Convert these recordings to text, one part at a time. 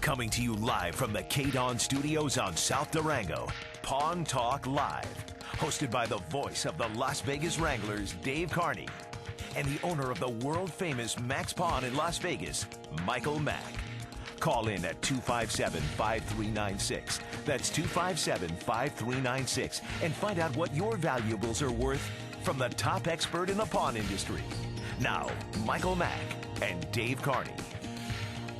Coming to you live from the KDWN studios on South Durango, Pawn Talk Live. Hosted by the voice of the Las Vegas Wranglers, Dave Carney, and the owner of the world-famous Max Pawn in Las Vegas, Michael Mack. Call in at 257-5396. That's 257-5396. And find out what your valuables are worth from the top expert in the pawn industry. Now, Michael Mack and Dave Carney.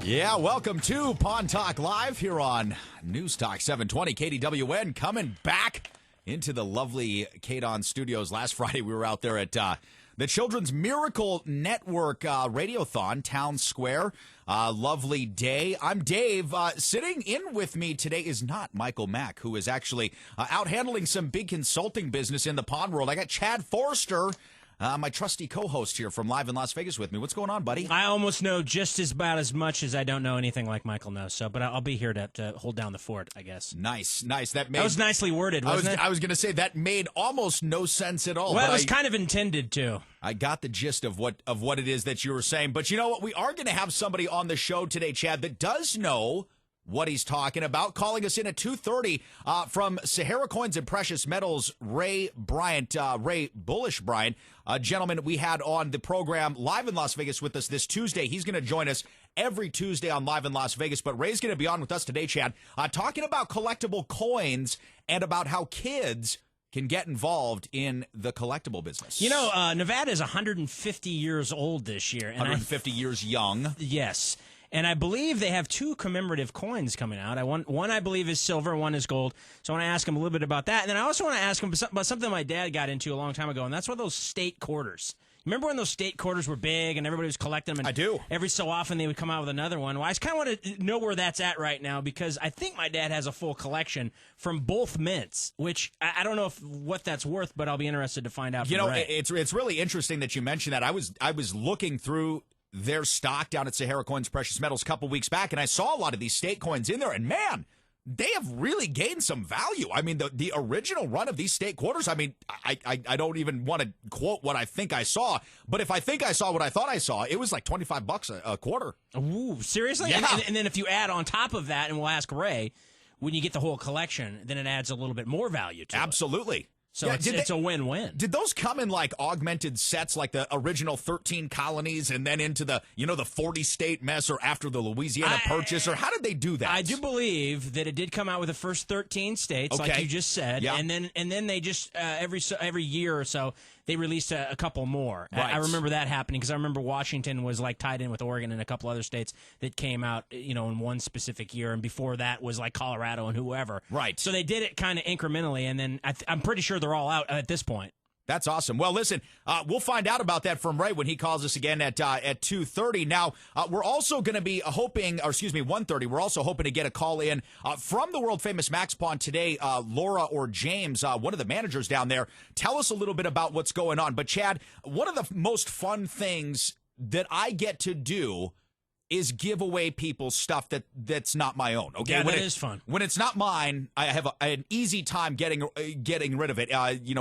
Yeah, welcome to Pawn Talk Live here on News Talk 720 KDWN, coming back into the lovely KDWN studios. Last Friday, we were out there at the Children's Miracle Network Radiothon, Town Square. Lovely day. I'm Dave. Sitting in with me today is not Michael Mack, who is actually out handling some big consulting business in the pawn world. I got Chad Forrester, my trusty co-host here from Live in Las Vegas with me. What's going on, buddy? I almost know just about as much as I don't know anything like Michael knows. So, but I'll be here to hold down the fort, I guess. Nice. That was nicely worded, wasn't it? I was going to say that made almost no sense at all. Well, it was kind of intended to. I got the gist of what it is that you were saying. But you know what? We are going to have somebody on the show today, Chad, that does know what he's talking about. Calling us in at 2:30 from Sahara Coins and Precious Metals, Ray Bullish Bryant, a gentleman we had on the program Live in Las Vegas with us this Tuesday. He's going to join us every Tuesday on Live in Las Vegas, but Ray's going to be on with us today, Chad, talking about collectible coins and about how kids can get involved in the collectible business. You know, Nevada is 150 years old this year. And 150 years young. Yes. And I believe they have two commemorative coins coming out. One I believe is silver, one is gold. So I want to ask him a little bit about that. And then I also want to ask him about something my dad got into a long time ago, and that's what those state quarters. Remember when those state quarters were big and everybody was collecting them? And I do. Every so often they would come out with another one. Well, I just kind of want to know where that's at right now because I think my dad has a full collection from both mints, which I don't know what that's worth, but I'll be interested to find out. You know, it's really interesting that you mentioned that. I was looking through their stock down at Sahara Coins Precious Metals a couple weeks back, and I saw a lot of these state coins in there, and man, they have really gained some value. I mean, the original run of these state quarters, I mean, I don't even want to quote what I think I saw, but if I think I saw what I thought I saw, it was like $25 a quarter. Ooh, seriously? Yeah. And then if you add on top of that, and we'll ask Ray, when you get the whole collection, then it adds a little bit more value to it. Absolutely. So yeah, it's a win-win. Did those come in like augmented sets, like the original 13 colonies, and then into the 40-state mess, or after the Louisiana Purchase, or how did they do that? I do believe that it did come out with the first 13 states, like you just said, yeah. and then they just every year or so they released a couple more. Right. I remember that happening because I remember Washington was like tied in with Oregon and a couple other states that came out, in one specific year, and before that was like Colorado and whoever. Right. So they did it kind of incrementally, and then I'm pretty sure they're all out at this point. That's awesome. Well, listen, we'll find out about that from Ray when he calls us again at 2:30. Now, we're also going to be 1:30. We're also hoping to get a call in from the world-famous Max Pawn today. Laura or James, one of the managers down there, tell us a little bit about what's going on. But, Chad, one of the most fun things that I get to do is give away people stuff that's not my own. Okay, yeah, that is fun. When it's not mine, I have an easy time getting rid of it.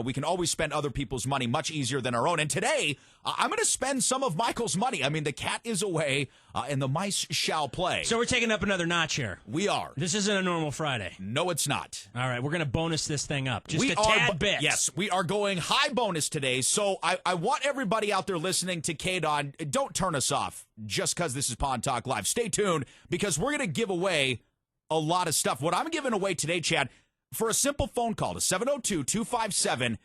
We can always spend other people's money much easier than our own. And today, I'm going to spend some of Michael's money. I mean, the cat is away, and the mice shall play. So we're taking up another notch here. We are. This isn't a normal Friday. No, it's not. All right, we're going to bonus this thing up just a tad bit. Yes, we are going high bonus today. So I want everybody out there listening to KDWN, don't turn us off just because this is Pawn Talk Live. Stay tuned because we're going to give away a lot of stuff. What I'm giving away today, Chad, for a simple phone call to 702-257-5396,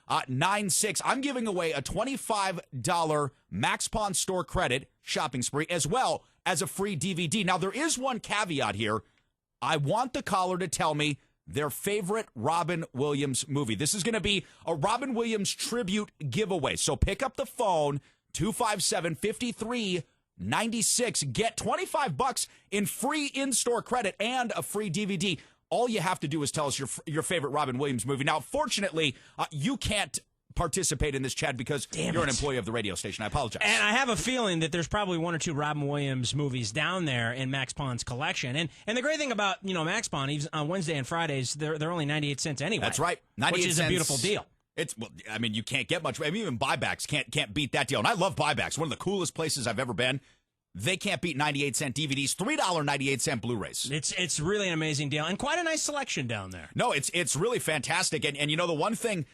257-5396, I'm giving away a $25 Max Pawn store credit shopping spree as well as a free DVD. Now, there is one caveat here. I want the caller to tell me their favorite Robin Williams movie. This is going to be a Robin Williams tribute giveaway. So pick up the phone, 257-5396. Get $25 in free in-store credit and a free DVD. All you have to do is tell us your favorite Robin Williams movie. Now, fortunately, you can't participate in this, Chad, because you're an employee of the radio station. I apologize. And I have a feeling that there's probably one or two Robin Williams movies down there in Max Pawn's collection. And the great thing about Max Pawn, even on Wednesday and Fridays, they're only 98 cents anyway. That's right, 98 which is cents. A beautiful deal. You can't get much. I mean, even buybacks can't beat that deal. And I love buybacks. One of the coolest places I've ever been. they can't beat 98-cent DVDs, $3.98 Blu-rays. It's really an amazing deal, and quite a nice selection down there. No, it's really fantastic. And you know, the one thing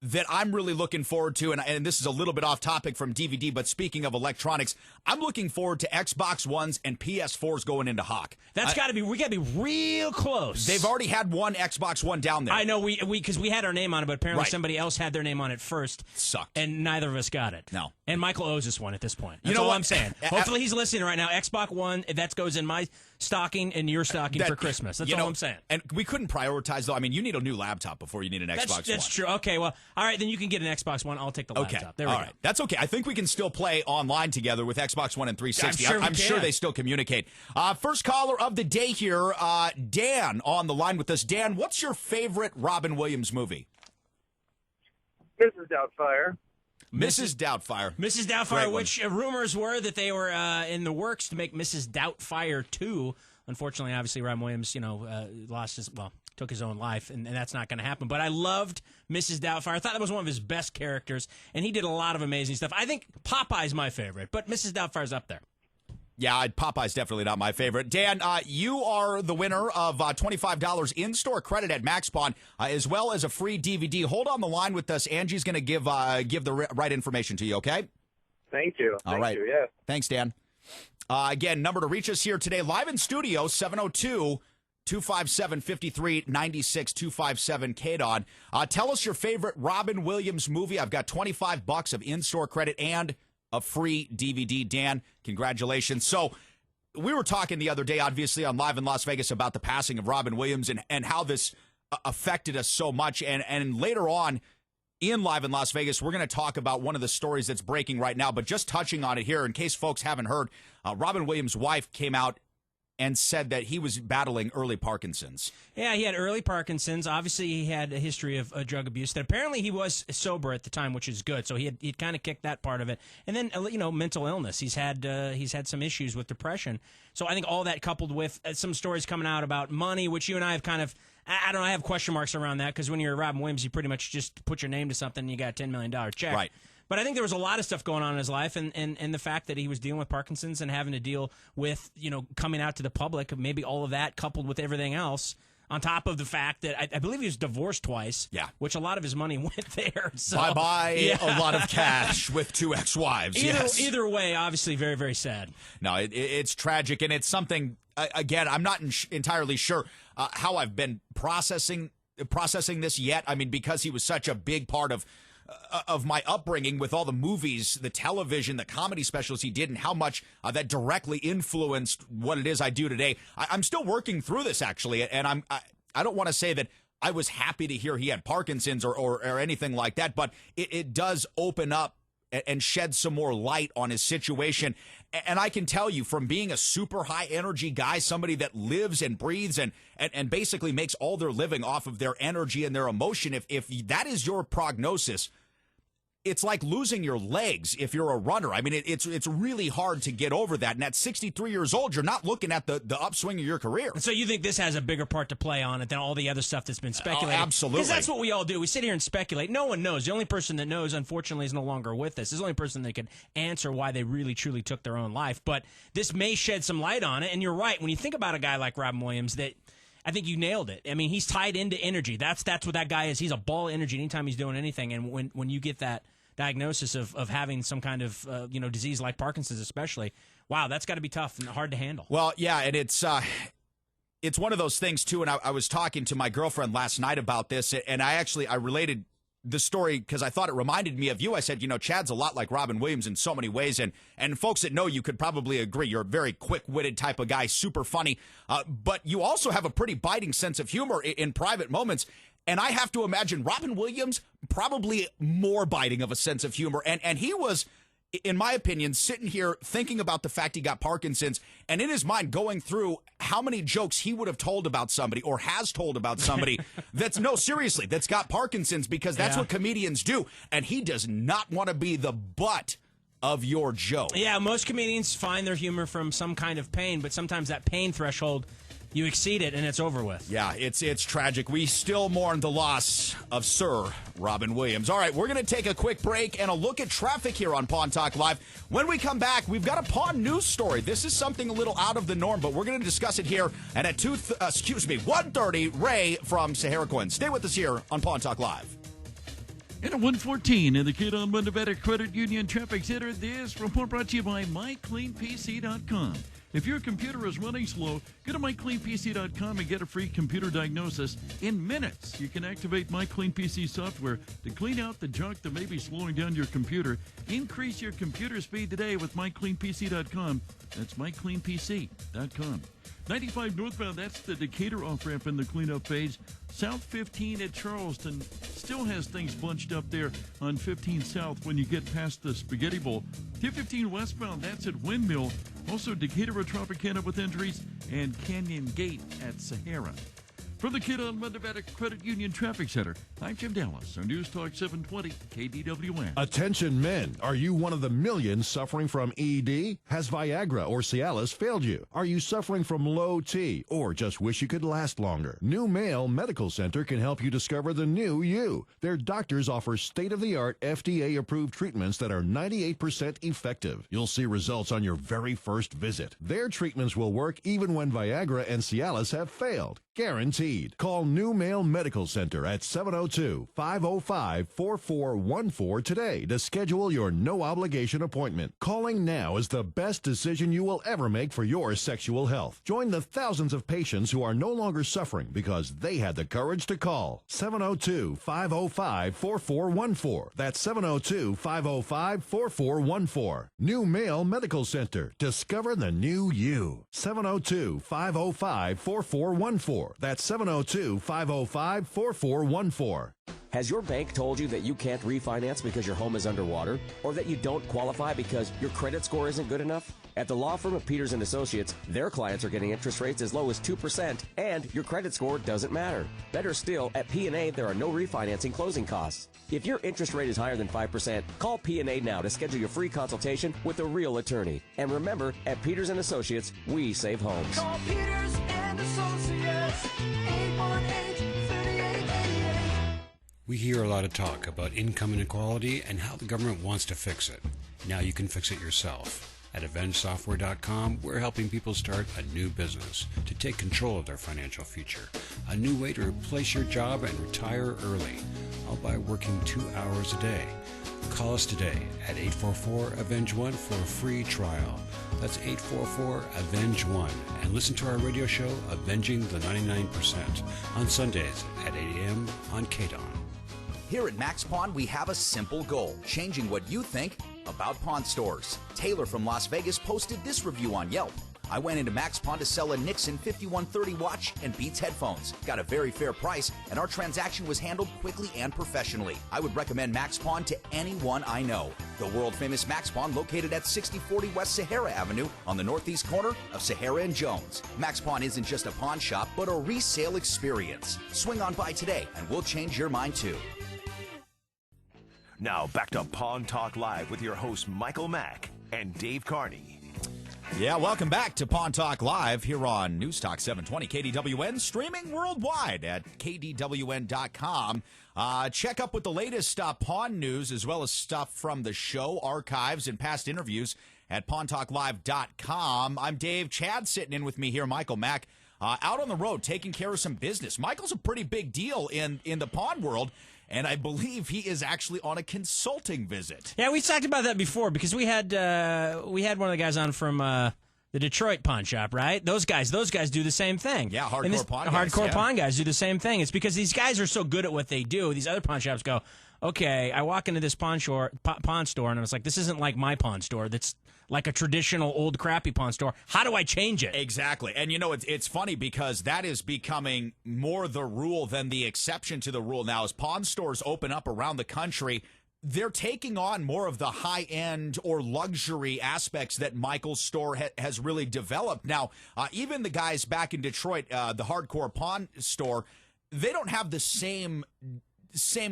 that I'm really looking forward to, and this is a little bit off topic from DVD, but speaking of electronics, I'm looking forward to Xbox Ones and PS4s going into Hawk. That's got to be, we got to be real close. They've already had one Xbox One down there. I know, because we had our name on it, but apparently Right. somebody else had their name on it first. Sucked. And neither of us got it. No. And Michael owes us one at this point. That's You know all what? I'm saying. Hopefully he's listening right now. Xbox One, that goes in my stocking and your stocking for Christmas. That's all I'm saying. And we couldn't prioritize, though. I mean, you need a new laptop before you need an Xbox One. That's true. Okay, well, all right, then you can get an Xbox One. I'll take the laptop. Okay. There we All go. right. That's okay. I think we can still play online together with Xbox One and 360. I'm sure they still communicate. First caller of the day here, Dan on the line with us. Dan, what's your favorite Robin Williams movie? Mrs. Doubtfire. Mrs. Doubtfire. Mrs. Doubtfire, which rumors were that they were in the works to make Mrs. Doubtfire 2. Unfortunately, obviously, Robin Williams, took his own life, and that's not going to happen. But I loved Mrs. Doubtfire. I thought that was one of his best characters, and he did a lot of amazing stuff. I think Popeye's my favorite, but Mrs. Doubtfire's up there. Yeah, Popeye's definitely not my favorite. Dan, you are the winner of $25 in-store credit at MaxPawn, as well as a free DVD. Hold on the line with us. Angie's going to give the right information to you, okay? Thank you. All right. Thank you, yeah. Thanks, Dan. Again, number to reach us here today, live in studio, 702-257-5396, 257 KDWN. Tell us your favorite Robin Williams movie. I've got $25 of in-store credit and a free DVD. Dan, congratulations. So we were talking the other day, obviously, on Live in Las Vegas about the passing of Robin Williams and how this affected us so much. And later on in Live in Las Vegas, we're going to talk about one of the stories that's breaking right now. But just touching on it here, in case folks haven't heard, Robin Williams' wife came out and said that he was battling early Parkinson's. Yeah, he had early Parkinson's. Obviously, he had a history of drug abuse. That apparently he was sober at the time, which is good. So he'd kind of kicked that part of it. And then mental illness. He's had some issues with depression. So I think all that coupled with some stories coming out about money, which you and I have kind of, I don't know, I have question marks around that, because when you're Robin Williams, you pretty much just put your name to something and you got a $10 million check. Right. But I think there was a lot of stuff going on in his life, and the fact that he was dealing with Parkinson's and having to deal with, coming out to the public, maybe all of that coupled with everything else, on top of the fact that I believe he was divorced twice, which a lot of his money went there. So, Bye-bye, a lot of cash with two ex-wives. Either way, obviously very, very sad. No, it's tragic, and it's something, again, I'm not entirely sure how I've been processing this yet. I mean, because he was such a big part of my upbringing with all the movies, the television, the comedy specials he did, and how much that directly influenced what it is I do today. I'm still working through this, actually, and I don't want to say that I was happy to hear he had Parkinson's or anything like that, but it does open up and shed some more light on his situation. And I can tell you, from being a super high energy guy, somebody that lives and breathes and basically makes all their living off of their energy and their emotion, if that is your prognosis, it's like losing your legs if you're a runner. I mean, it's really hard to get over that. And at 63 years old, you're not looking at the upswing of your career. So you think this has a bigger part to play on it than all the other stuff that's been speculated? Oh, absolutely. Because that's what we all do. We sit here and speculate. No one knows. The only person that knows, unfortunately, is no longer with us. There's the only person that can answer why they really, truly took their own life. But this may shed some light on it. And you're right. When you think about a guy like Robin Williams, that I think you nailed it. I mean, he's tied into energy. That's what that guy is. He's a ball of energy anytime he's doing anything. And when you get that diagnosis of having some kind of disease like Parkinson's, especially, wow, that's got to be tough and hard to handle. Well, yeah, and it's one of those things too. And I was talking to my girlfriend last night about this, and I related the story because I thought it reminded me of you. I said, Chad's a lot like Robin Williams in so many ways, and folks that know you could probably agree. You're a very quick-witted type of guy, super funny, but you also have a pretty biting sense of humor in private moments. And I have to imagine Robin Williams probably more biting of a sense of humor. And he was, in my opinion, sitting here thinking about the fact he got Parkinson's and in his mind going through how many jokes he would have told about somebody or has told about somebody that's got Parkinson's, because that's what comedians do. And he does not want to be the butt of your joke. Yeah, most comedians find their humor from some kind of pain, but sometimes that pain threshold You exceed it, and it's over with. Yeah, it's tragic. We still mourn the loss of Sir Robin Williams. All right, we're going to take a quick break and a look at traffic here on Pawn Talk Live. When we come back, we've got a pawn news story. This is something a little out of the norm, but we're going to discuss it here. And at 1:30, Ray from Sahara Coins. Stay with us here on Pawn Talk Live. And at 1:14 in the KDWN Nevada Credit Union Traffic Center, this report brought to you by MyCleanPC.com. If your computer is running slow, go to MyCleanPC.com and get a free computer diagnosis in minutes. You can activate MyCleanPC software to clean out the junk that may be slowing down your computer. Increase your computer speed today with MyCleanPC.com. That's MyCleanPC.com. 95 northbound, that's the Decatur off-ramp in the cleanup phase. South 15 at Charleston still has things bunched up there on 15 South when you get past the Spaghetti Bowl. 215 westbound, that's at Windmill. Also Decatur at Tropicana with injuries, and Canyon Gate at Sahara. From the KDWN Nevada Credit Union Traffic Center, I'm Jim Dallas on News Talk 720 KDWN. Attention men, are you one of the millions suffering from ED? Has Viagra or Cialis failed you? Are you suffering from low T or just wish you could last longer? New Male Medical Center can help you discover the new you. Their doctors offer state-of-the-art FDA-approved treatments that are 98% effective. You'll see results on your very first visit. Their treatments will work even when Viagra and Cialis have failed. Guaranteed. Call New Male Medical Center at 702-505-4414 today to schedule your no-obligation appointment. Calling now is the best decision you will ever make for your sexual health. Join the thousands of patients who are no longer suffering because they had the courage to call. 702-505-4414. That's 702-505-4414. New Male Medical Center. Discover the new you. 702-505-4414. That's 702-505-4414. Has your bank told you that you can't refinance because your home is underwater? Or that you don't qualify because your credit score isn't good enough? At the law firm of Peters & Associates, their clients are getting interest rates as low as 2%, and your credit score doesn't matter. Better still, at P&A, there are no refinancing closing costs. If your interest rate is higher than 5%, call P&A now to schedule your free consultation with a real attorney. And remember, at Peters & Associates, we save homes. Call Peters & Associates, 818-3888. We hear a lot of talk about income inequality and how the government wants to fix it. Now you can fix it yourself. At AvengeSoftware.com, we're helping people start a new business to take control of their financial future. A new way to replace your job and retire early, all by working 2 hours a day. Call us today at 844-AVENGE-1 for a free trial. That's 844-AVENGE-1. And listen to our radio show, Avenging the 99%, on Sundays at 8 a.m. on KDWN. Here at Max Pawn, we have a simple goal, changing what you think about pawn stores. Taylor from Las Vegas posted this review on Yelp. I went into Max Pawn to sell a Nixon 5130 watch and Beats headphones. Got a very fair price, and our transaction was handled quickly and professionally. I would recommend Max Pawn to anyone I know. The world-famous Max Pawn, located at 6040 West Sahara Avenue on the northeast corner of Sahara and Jones. Max Pawn isn't just a pawn shop, but a resale experience. Swing on by today, and we'll change your mind too. Now back to Pawn Talk Live with your hosts Michael Mack and Dave Carney. Yeah, welcome back to Pawn Talk Live here on News Talk 720 KDWN, streaming worldwide at KDWN.com. Check up with the latest pawn news as well as stuff from the show, archives, and past interviews at PawnTalkLive.com. I'm Dave. Chad sitting in with me here, Michael Mack, out on the road taking care of some business. Michael's a pretty big deal in the pawn world. And I believe he is actually on a consulting visit. Yeah, we talked about that before because we had one of the guys on from the Detroit pawn shop, right? Those guys do the same thing. Yeah, hardcore pawn guys do the same thing. It's because these guys are so good at what they do. These other pawn shops go, okay, I walk into this pawn store, and I was like, this isn't like my pawn store. That's like a traditional old crappy pawn store. How do I change it? Exactly. And, you know, it's funny because that is becoming more the rule than the exception to the rule now. As pawn stores open up around the country, they're taking on more of the high-end or luxury aspects that Michael's store has really developed. Now, even the guys back in Detroit, the hardcore pawn store, they don't have the same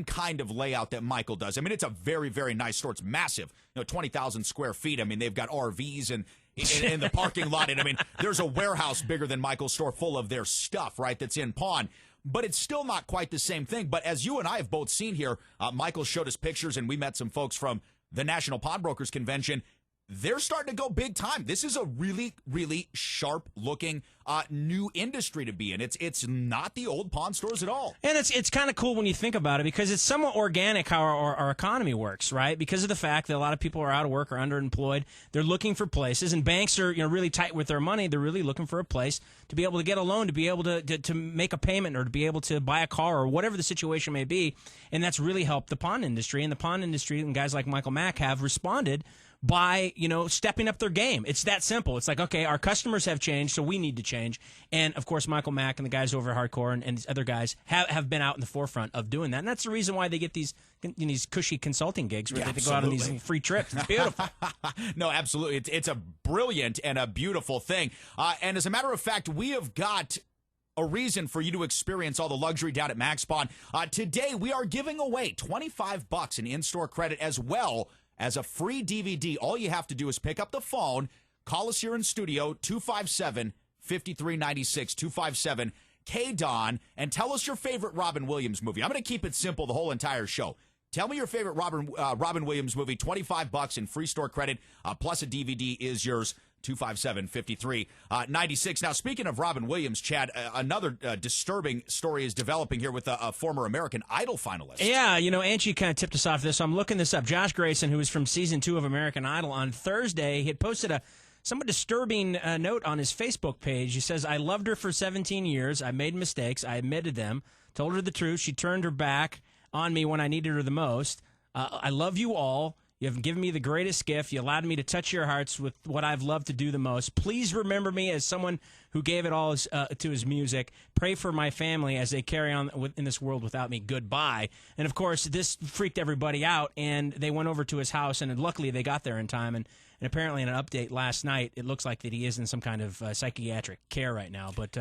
kind of layout that Michael does. I mean, it's a very, very nice store. It's massive, 20,000 square feet. I mean, they've got RVs in the parking lot. And I mean, there's a warehouse bigger than Michael's store full of their stuff, right, that's in pawn. But it's still not quite the same thing. But as you and I have both seen here, Michael showed us pictures, and we met some folks from the National Pawnbrokers Convention. They're starting to go big time. This is a really, really sharp-looking new industry to be in. It's not the old pawn stores at all. And it's kind of cool when you think about it, because it's somewhat organic how our economy works, right? Because of the fact that a lot of people are out of work or underemployed. They're looking for places, and banks are really tight with their money. They're really looking for a place to be able to get a loan, to be able to make a payment, or to be able to buy a car, or whatever the situation may be. And that's really helped the pawn industry. And the pawn industry and guys like Michael Mack have responded by, stepping up their game. It's that simple. It's like, okay, our customers have changed, so we need to change. And, of course, Michael Mack and the guys over at Hardcore and these other guys have been out in the forefront of doing that. And that's the reason why they get these cushy consulting gigs where they go out on these free trips. It's beautiful. No, absolutely. It's a brilliant and a beautiful thing. And as a matter of fact, we have got a reason for you to experience all the luxury down at Max Pawn. Today, we are giving away $25 in in-store credit, as well as a free DVD. All you have to do is pick up the phone, call us here in studio, 257-5396, 257-KDWN, and tell us your favorite Robin Williams movie. I'm going to keep it simple the whole entire show. Tell me your favorite Robin Williams movie. $25 in free store credit, plus a DVD is yours. 257-5396. Now, speaking of Robin Williams, Chad, another disturbing story is developing here with a former American Idol finalist. Yeah, Angie kind of tipped us off this, so I'm looking this up. Josh Grayson, who was from Season 2 of American Idol, on Thursday, he had posted a somewhat disturbing note on his Facebook page. He says, "I loved her for 17 years. I made mistakes. I admitted them. Told her the truth. She turned her back on me when I needed her the most. I love you all. You have given me the greatest gift. You allowed me to touch your hearts with what I've loved to do the most. Please remember me as someone who gave it all to his music. Pray for my family as they carry on in this world without me. Goodbye." And, of course, this freaked everybody out, and they went over to his house, and luckily they got there in time. And apparently in an update last night, it looks like that he is in some kind of psychiatric care right now. But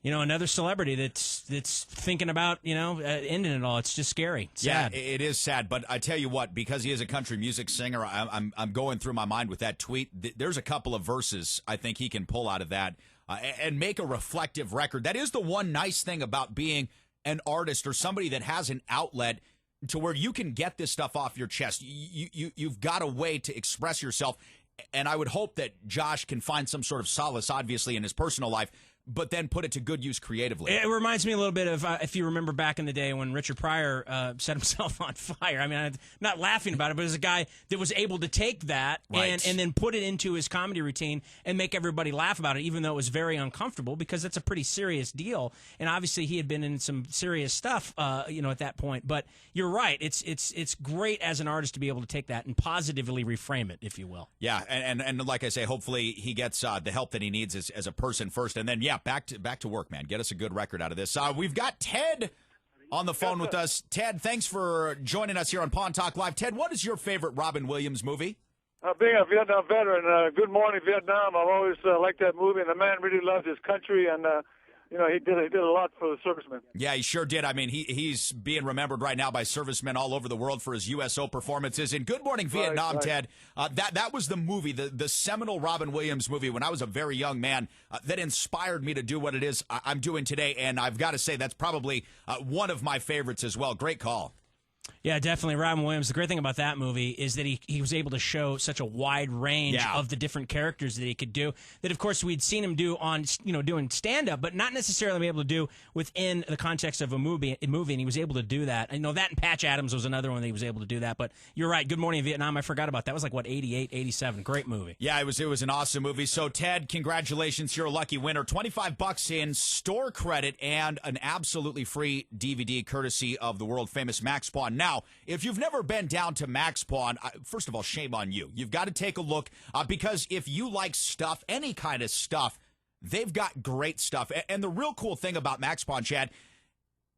another celebrity that's thinking about, ending it all. It's just scary. It's sad. Yeah, it is sad. But I tell you what, because he is a country music singer, I'm going through my mind with that tweet. There's a couple of verses I think he can pull out of that and make a reflective record. That is the one nice thing about being an artist or somebody that has an outlet to where you can get this stuff off your chest. You've got a way to express yourself. And I would hope that Josh can find some sort of solace, obviously, in his personal life, but then put it to good use creatively. It reminds me a little bit of, if you remember back in the day when Richard Pryor set himself on fire. I mean, I'm not laughing about it, but as a guy that was able to take that and then put it into his comedy routine and make everybody laugh about it, even though it was very uncomfortable, because that's a pretty serious deal. And obviously he had been in some serious stuff, at that point. But you're right. It's great as an artist to be able to take that and positively reframe it, if you will. Yeah, and like I say, hopefully he gets the help that he needs as a person first, and then back to work, man. Get us a good record out of this. We've got Ted on the phone with us. Ted, thanks for joining us here on Pawn Talk Live. Ted, what is your favorite Robin Williams movie? Being a Vietnam veteran, Good Morning Vietnam, I've always liked that movie, and the man really loves his country, and he did a lot for the servicemen. Yeah, he sure did. I mean, he's being remembered right now by servicemen all over the world for his USO performances. In Good Morning Vietnam, right. Ted, that was the movie, the seminal Robin Williams movie when I was a very young man that inspired me to do what it is I'm doing today. And I've got to say that's probably one of my favorites as well. Great call. Yeah, definitely. Robin Williams, the great thing about that movie is that he was able to show such a wide range of the different characters that he could do that, of course, we'd seen him do on, doing stand-up, but not necessarily be able to do within the context of a movie, and he was able to do that. I know that, and Patch Adams was another one that he was able to do that, but you're right. Good Morning Vietnam, I forgot about that. That was like, 88, 87. Great movie. Yeah, it was an awesome movie. So, Ted, congratulations. You're a lucky winner. $25 in store credit and an absolutely free DVD courtesy of the world-famous Max Pawn. Now, if you've never been down to Max Pawn, first of all, shame on you. You've got to take a look because if you like stuff, any kind of stuff, they've got great stuff. And the real cool thing about Max Pawn, Chad,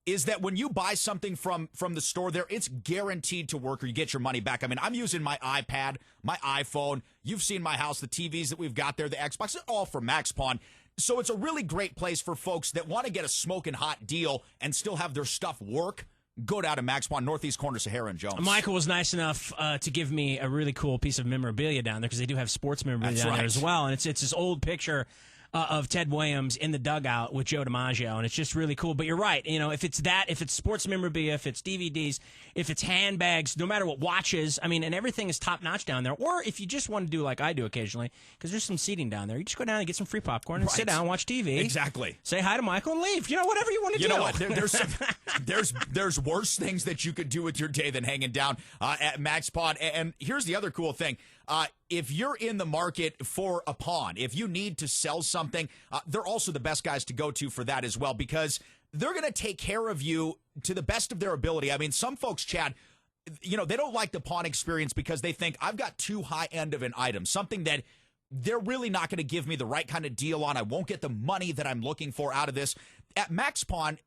is that when you buy something from the store there, it's guaranteed to work or you get your money back. I mean, I'm using my iPad, my iPhone. You've seen my house, the TVs that we've got there, the Xbox, they're all from Max Pawn. So it's a really great place for folks that want to get a smoking hot deal and still have their stuff work. go down to Max Pond, northeast corner, Sahara and Jones. Michael was nice enough to give me a really cool piece of memorabilia down there because they do have sports memorabilia down there as well. And it's this old picture of Ted Williams in the dugout with Joe DiMaggio, and it's just really cool. But you're right. If it's sports memorabilia, if it's DVDs, if it's handbags, no matter what, watches, and everything is top-notch down there. Or if you just want to do like I do occasionally, because there's some seating down there, you just go down and get some free popcorn and sit down and watch TV. Exactly. Say hi to Michael and leave. Whatever you want to do. You know what? There's worse things that you could do with your day than hanging down at Max Pond. And here's the other cool thing. If you're in the market for a pawn, if you need to sell something, they're also the best guys to go to for that as well, because they're going to take care of you to the best of their ability. Some folks, Chad, they don't like the pawn experience because they think I've got too high end of an item, something that they're really not going to give me the right kind of deal on. I won't get the money that I'm looking for out of this. At Max Pawn,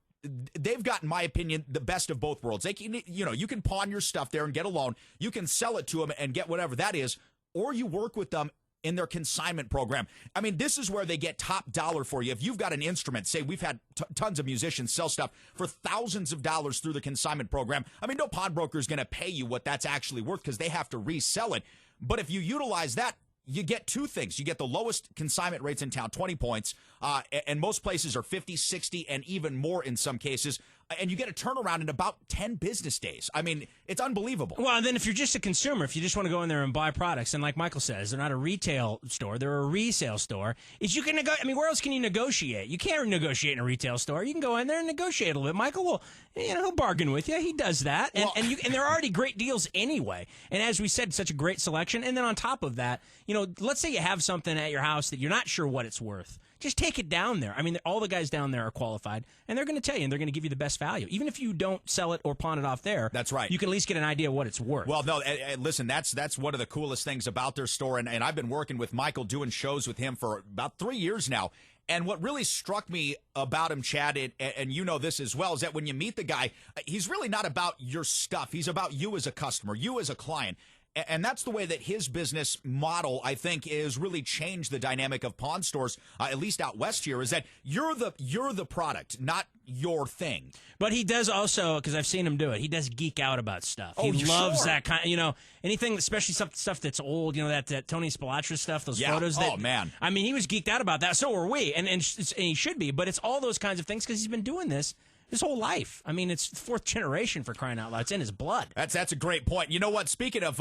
they've got, in my opinion, the best of both worlds. They can, you can pawn your stuff there and get a loan. You can sell it to them and get whatever that is, or you work with them in their consignment program. This is where they get top dollar for you. If you've got an instrument, say we've had tons of musicians sell stuff for thousands of dollars through the consignment program. No pawnbroker is going to pay you what that's actually worth because they have to resell it. But if you utilize that, you get two things. You get the lowest consignment rates in town, 20 points, and most places are 50, 60, and even more in some cases. And you get a turnaround in about 10 business days. It's unbelievable. Well, and then if you're just a consumer, if you just want to go in there and buy products, and like Michael says, they're not a retail store, they're a resale store, you can where else can you negotiate? You can't negotiate in a retail store. You can go in there and negotiate a little bit. Michael will, he'll bargain with you. He does that. And there are already great deals anyway. And as we said, such a great selection. And then on top of that, let's say you have something at your house that you're not sure what it's worth. Just take it down there. All the guys down there are qualified, and they're going to tell you, and they're going to give you the best value. Even if you don't sell it or pawn it off there, that's right. You can at least get an idea of what it's worth. Well, no, listen, that's one of the coolest things about their store, and I've been working with Michael, doing shows with him for about 3 years now. And what really struck me about him, Chad, and you know this as well, is that when you meet the guy, he's really not about your stuff. He's about you as a customer, you as a client. And that's the way that his business model, I think, is really changed the dynamic of pawn stores, at least out west here, is that you're the product, not your thing. But he does also, because I've seen him do it, he does geek out about stuff. Oh, he loves that kind of, anything, especially stuff that's old, that Tony Spilatra stuff, those photos. Oh, man. He was geeked out about that. So were we, and he should be. But it's all those kinds of things because he's been doing this his whole life. It's fourth generation, for crying out loud. It's in his blood. That's a great point. You know what? Speaking of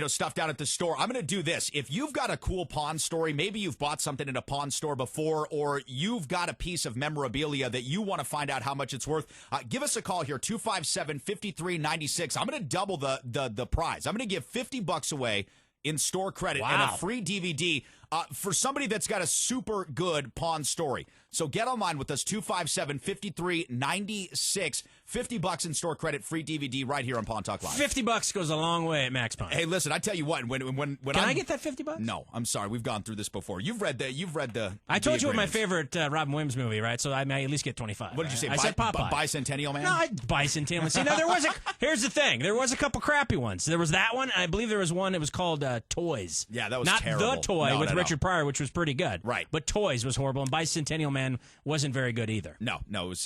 stuff down at the store, I'm going to do this. If you've got a cool pawn story, maybe you've bought something in a pawn store before, or you've got a piece of memorabilia that you want to find out how much it's worth, give us a call here, 257-5396. I'm going to double the prize. I'm going to give $50 away in store credit and a free DVD for somebody that's got a super good pawn story. So get online with us, 257-5396. $50 in store credit, free DVD right here on Pawn Talk Live. $50 goes a long way at Max Pawn. Hey, listen, I tell you what, when Can I get that $50? No, I'm sorry, we've gone through this before. You've read the. I told you what my favorite Robin Williams movie, right? So I may at least get 25. What did you say? I said Popeye. Bicentennial Man. No, Bicentennial Man. See, now here's the thing. There was a couple crappy ones. There was that one. And I believe there was one. It was called Toys. Yeah, that was not terrible. The Toy with Richard Pryor, which was pretty good. Right. But Toys was horrible, and Bicentennial Man wasn't very good either. No,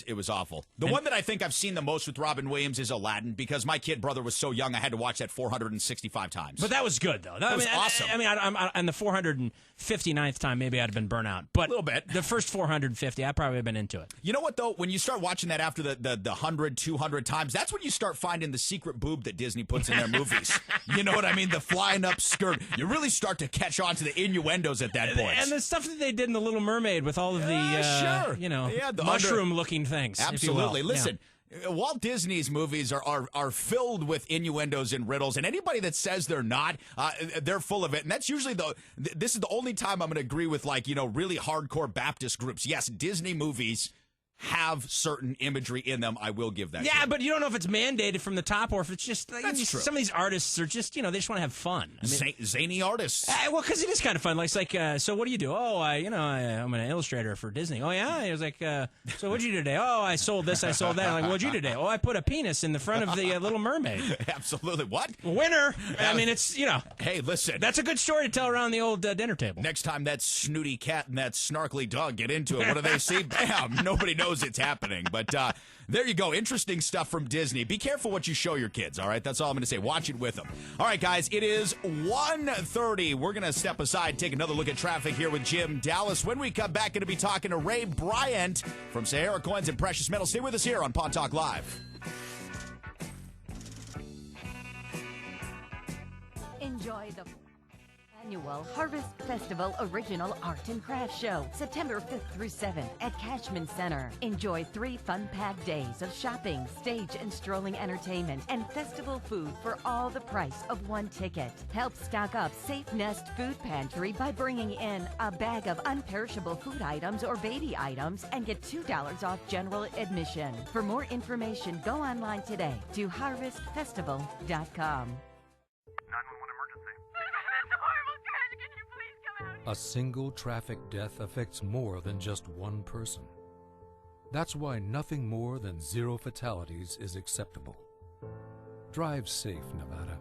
it was awful. The one that I think I've seen the most with Robin Williams is Aladdin, because my kid brother was so young I had to watch that 465 times. But that was good, though. That was awesome. I'm on the 459th time, maybe I'd have been burnt out. But a little bit. The first 450, I'd probably have been into it. You know what, though? When you start watching that after the 100, 200 times, that's when you start finding the secret boob that Disney puts in their movies. You know what I mean? The flying up skirt. You really start to catch on to the innuendos at that point. And the stuff that they did in The Little Mermaid with all of the, mushroom-looking things. Absolutely. Listen. Walt Disney's movies are filled with innuendos and riddles, and anybody that says they're not, they're full of it. And that's usually this is the only time I'm going to agree with, really hardcore Baptist groups. Yes, Disney movies have certain imagery in them. I will give that. Yeah, but you don't know if it's mandated from the top or if it's just That's true. Some of these artists are just they just want to have fun. Zany artists. Well, because it is kind of fun. So what do you do? Oh, I'm an illustrator for Disney. Oh yeah, he was like, so what'd you do today? Oh, I sold this, I sold that. I'm like, what'd you do today? Oh, I put a penis in the front of the Little Mermaid. Absolutely. What? Winner. It's Hey, listen. That's a good story to tell around the old dinner table. Next time that snooty cat and that snarkly dog get into it, what do they see? Bam! Nobody knows knows it's happening. But there you go. Interesting stuff from Disney. Be careful what you show your kids, all right? That's all I'm going to say. Watch it with them. All right, guys, it is 1:30. We're going to step aside, take another look at traffic here with Jim Dallas. When we come back, going to be talking to Ray Bryant from Sahara Coins and Precious Metals. Stay with us here on Pawn Talk Live. Enjoy the annual Harvest Festival Original Art and Craft Show, September 5th through 7th at Cashman Center. Enjoy 3 fun-packed days of shopping, stage and strolling entertainment, and festival food for all the price of 1 ticket. Help stock up Safe Nest Food Pantry by bringing in a bag of unperishable food items or baby items and get $2 off general admission. For more information, go online today to harvestfestival.com. A single traffic death affects more than just one person. That's why nothing more than 0 fatalities is acceptable. Drive safe, Nevada.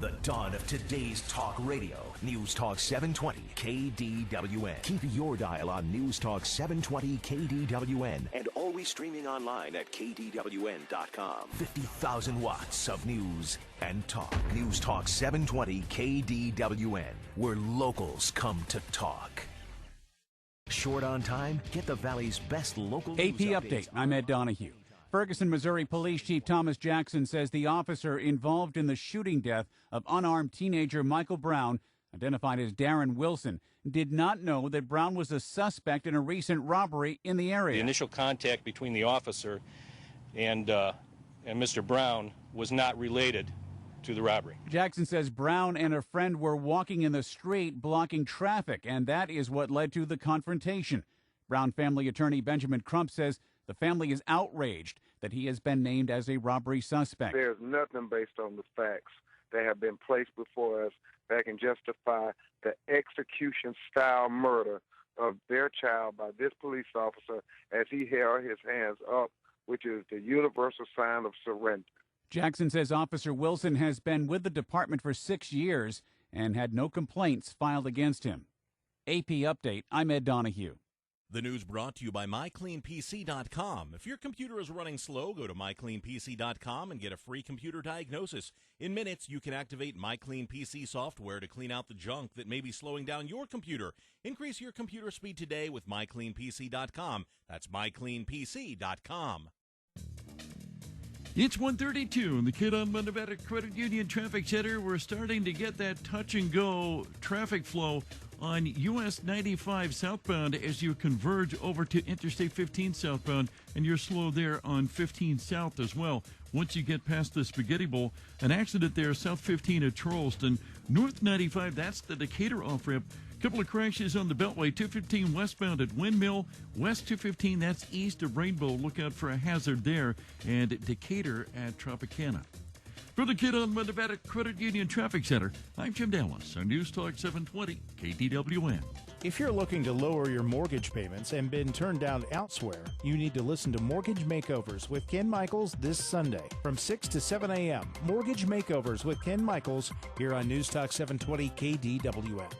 The dawn of today's talk radio. News Talk 720 KDWN. Keep your dial on News Talk 720 KDWN. And always streaming online at KDWN.com. 50,000 watts of news and talk. News Talk 720 KDWN. Where locals come to talk. Short on time? Get the Valley's best local AP news Update. I'm Ed Donahue. Ferguson, Missouri Police Chief Thomas Jackson says the officer involved in the shooting death of unarmed teenager Michael Brown, identified as Darren Wilson, did not know that Brown was a suspect in a recent robbery in the area. The initial contact between the officer and Mr. Brown was not related to the robbery. Jackson says Brown and a friend were walking in the street blocking traffic, and that is what led to the confrontation. Brown family attorney Benjamin Crump says the family is outraged that he has been named as a robbery suspect. There's nothing based on the facts that have been placed before us that can justify the execution-style murder of their child by this police officer as he held his hands up, which is the universal sign of surrender. Jackson says Officer Wilson has been with the department for 6 years and had no complaints filed against him. AP Update, I'm Ed Donahue. The news brought to you by MyCleanPC.com. If your computer is running slow, go to MyCleanPC.com and get a free computer diagnosis. In minutes, you can activate MyCleanPC software to clean out the junk that may be slowing down your computer. Increase your computer speed today with MyCleanPC.com. That's MyCleanPC.com. It's 1:32 in the Kidon Nevada Credit Union Traffic Center. We're starting to get that touch-and-go traffic flow on US 95 southbound as you converge over to Interstate 15 southbound, and you're slow there on 15 south as well. Once you get past the Spaghetti Bowl, an accident there, South 15 at Charleston. North 95, that's the Decatur off-ramp. Couple of crashes on the Beltway, 215 westbound at Windmill. West 215, that's east of Rainbow. Look out for a hazard there. And Decatur at Tropicana. For the Kidon Nevada Credit Union Traffic Center, I'm Jim Dallas on News Talk 720 KDWN. If you're looking to lower your mortgage payments and been turned down elsewhere, you need to listen to Mortgage Makeovers with Ken Michaels this Sunday from 6 to 7 a.m. Mortgage Makeovers with Ken Michaels here on News Talk 720 KDWN.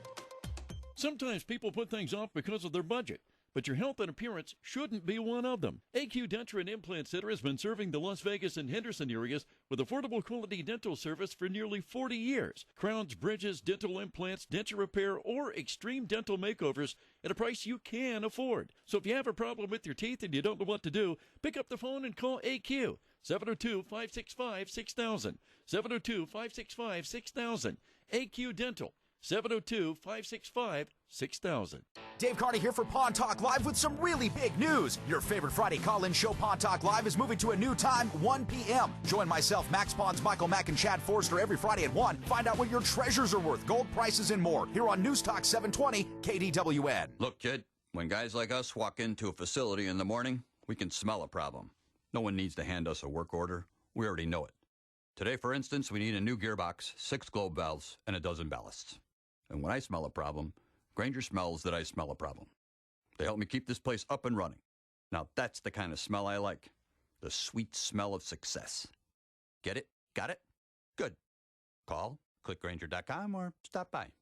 Sometimes people put things off because of their budget, but your health and appearance shouldn't be one of them. AQ Denture and Implant Center has been serving the Las Vegas and Henderson areas with affordable quality dental service for nearly 40 years. Crowns, bridges, dental implants, denture repair, or extreme dental makeovers at a price you can afford. So if you have a problem with your teeth and you don't know what to do, pick up the phone and call AQ. 702-565-6000. 702-565-6000. AQ Dental. 702-565-6000. Dave Carney here for Pawn Talk Live with some really big news. Your favorite Friday call-in show, Pawn Talk Live, is moving to a new time, 1 p.m. Join myself, Max Pawns, Michael Mack, and Chad Forrester every Friday at 1. Find out what your treasures are worth, gold prices, and more here on News Talk 720 KDWN. Look, kid, when guys like us walk into a facility in the morning, we can smell a problem. No one needs to hand us a work order. We already know it. Today, for instance, we need a new gearbox, 6 globe valves, and a dozen ballasts. And when I smell a problem, Grainger smells that I smell a problem. They help me keep this place up and running. Now that's the kind of smell I like. The sweet smell of success. Get it? Got it? Good. Call, click Grainger.com, or stop by.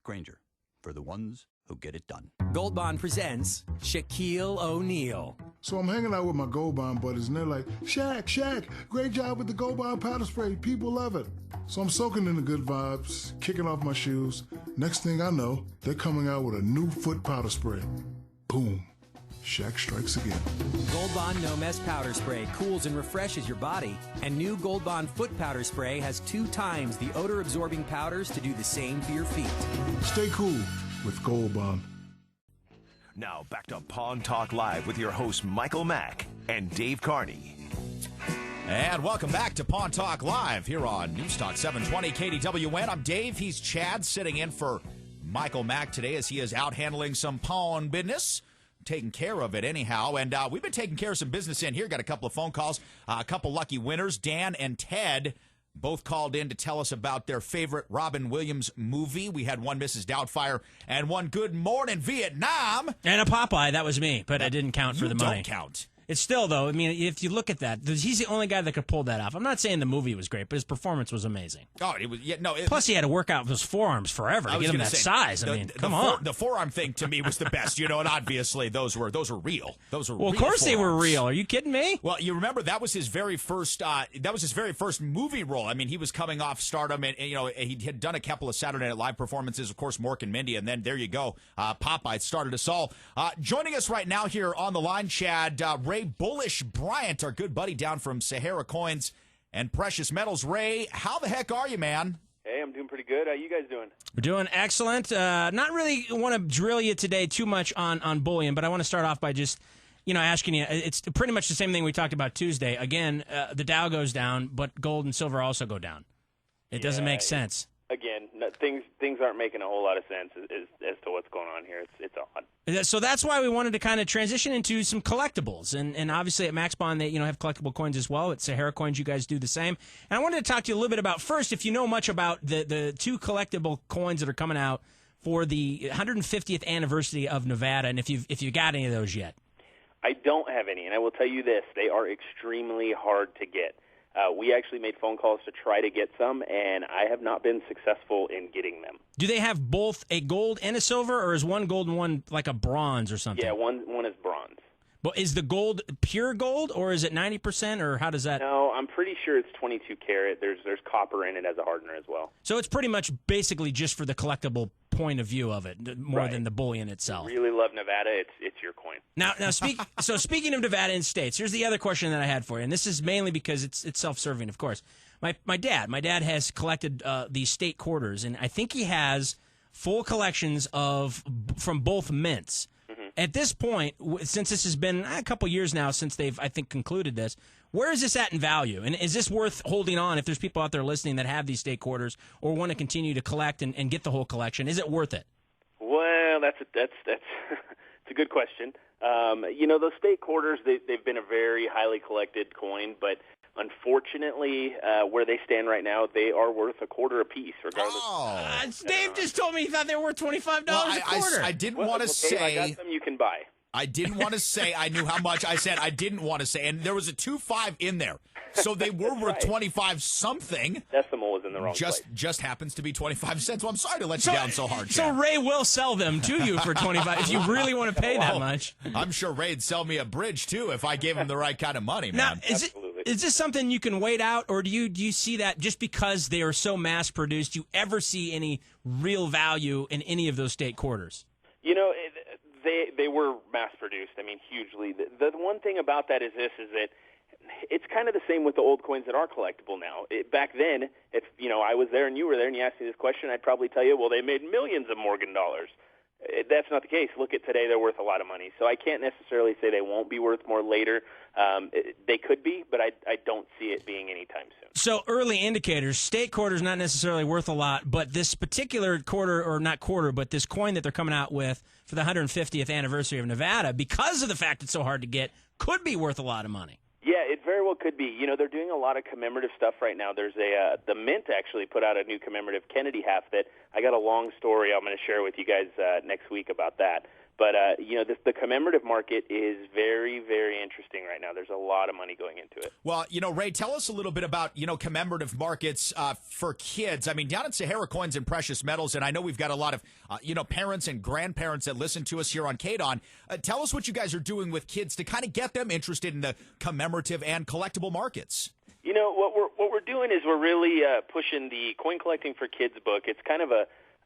Grainger, for the ones who get it done. Gold Bond presents Shaquille O'Neal. So I'm hanging out with my Gold Bond buddies, and they're like, Shaq, great job with the Gold Bond powder spray. People love it. So I'm soaking in the good vibes, kicking off my shoes. Next thing I know, they're coming out with a new foot powder spray. Boom. Shaq strikes again. Gold Bond No Mess Powder Spray cools and refreshes your body. And new Gold Bond Foot Powder Spray has 2 times the odor-absorbing powders to do the same for your feet. Stay cool with Gold Bond. Now back to Pawn Talk Live with your hosts Michael Mack and Dave Carney. And welcome back to Pawn Talk Live here on News Talk 720 KDWN. I'm Dave. He's Chad, sitting in for Michael Mack today as he is out handling some pawn business. Taking care of it anyhow, and we've been taking care of some business in here. Got a couple of phone calls, a couple lucky winners. Dan and Ted both called in to tell us about their favorite Robin Williams movie. We had one Mrs. Doubtfire and one Good Morning Vietnam. And a Popeye, that was me, but I didn't count for the money. Don't count. It's still, though, I mean, if you look at that, he's the only guy that could pull that off. I'm not saying the movie was great, but his performance was amazing. Oh, it was, yeah, no. Plus, he had to work out his forearms forever to get him that size. I mean, come on. The forearm thing to me was the best, and obviously those were real. Those were real of course forearms. They were real. Are you kidding me? Well, you remember that was his very first. That was his very first movie role. I mean, he was coming off stardom, and he had done a couple of Saturday Night Live performances, of course, Mork and Mindy, and then there you go, Popeye started us all. Joining us right now here on the line, Chad, Ray Bullish Bryant, our good buddy down from Sahara Coins and Precious Metals. Ray, how the heck are you, man? Hey, I'm doing pretty good. How you guys doing? We're doing excellent. Not really want to drill you today too much on bullion, but I want to start off by just asking you. It's pretty much the same thing we talked about Tuesday. Again, the Dow goes down, but gold and silver also go down. It doesn't make sense. Again, things aren't making a whole lot of sense as to what's going on here. It's odd. So that's why we wanted to kind of transition into some collectibles, and obviously at Max Bond they have collectible coins as well. At Sahara Coins, you guys do the same. And I wanted to talk to you a little bit about first, if you know much about the 2 collectible coins that are coming out for the 150th anniversary of Nevada, and if you got any of those yet. I don't have any, and I will tell you this: they are extremely hard to get. We actually made phone calls to try to get some, and I have not been successful in getting them. Do they have both a gold and a silver, or is one gold and one like a bronze or something? Yeah, one is bronze. But is the gold pure gold, or is it 90%, or how does that? No, I'm pretty sure it's 22 karat. There's copper in it as a hardener as well. So it's pretty much basically just for the collectible point of view of it, more than the bullion itself. Really love Nevada. It's your coin. Now, so speaking of Nevada and states, here's the other question that I had for you, and this is mainly because it's self-serving, of course. My dad has collected these state quarters, and I think he has full collections from both mints. At this point, since this has been a couple years now since they've, I think, concluded this, where is this at in value? And is this worth holding on if there's people out there listening that have these state quarters or want to continue to collect and get the whole collection? Is it worth it? Well, that's it's a good question. Those state quarters, they've been a very highly collected coin, but unfortunately, where they stand right now, they are worth a quarter a piece, regardless. Dave just told me he thought they were worth $25 a quarter. I didn't want to say. I got them you can buy. I didn't want to say I knew how much. I said I didn't want to say, and there was a 2.5 in there, so they were worth 25 something. Decimal was in the wrong place. Just happens to be 25 cents. Well, I'm sorry to let you down so hard. So Chad. Ray will sell them to you for 25 if you really want to pay that much. I'm sure Ray'd sell me a bridge too if I gave him the right kind of money, now, man. Is this something you can wait out, or do you see that just because they are so mass produced, do you ever see any real value in any of those state quarters? They were mass-produced, I mean, hugely. The one thing about that is that it's kind of the same with the old coins that are collectible now. Back then, if I was there and you were there and you asked me this question, I'd probably tell you, well, they made millions of Morgan dollars. That's not the case. Look at today; they're worth a lot of money. So I can't necessarily say they won't be worth more later. They could be, but I don't see it being anytime soon. So early indicators, state quarters not necessarily worth a lot, but this particular but this coin that they're coming out with for the 150th anniversary of Nevada, because of the fact it's so hard to get, could be worth a lot of money. Yeah, it very well could be. They're doing a lot of commemorative stuff right now. There's the Mint actually put out a new commemorative Kennedy half that I got a long story I'm going to share with you guys next week about that. But, the commemorative market is very, very interesting right now. There's a lot of money going into it. Well, Ray, tell us a little bit about, commemorative markets for kids. I mean, down at Sahara Coins and Precious Metals, and I know we've got a lot of, parents and grandparents that listen to us here on KDWN. Tell us what you guys are doing with kids to kind of get them interested in the commemorative and collectible markets. What we're doing is we're really pushing the Coin Collecting for Kids book. It's kind of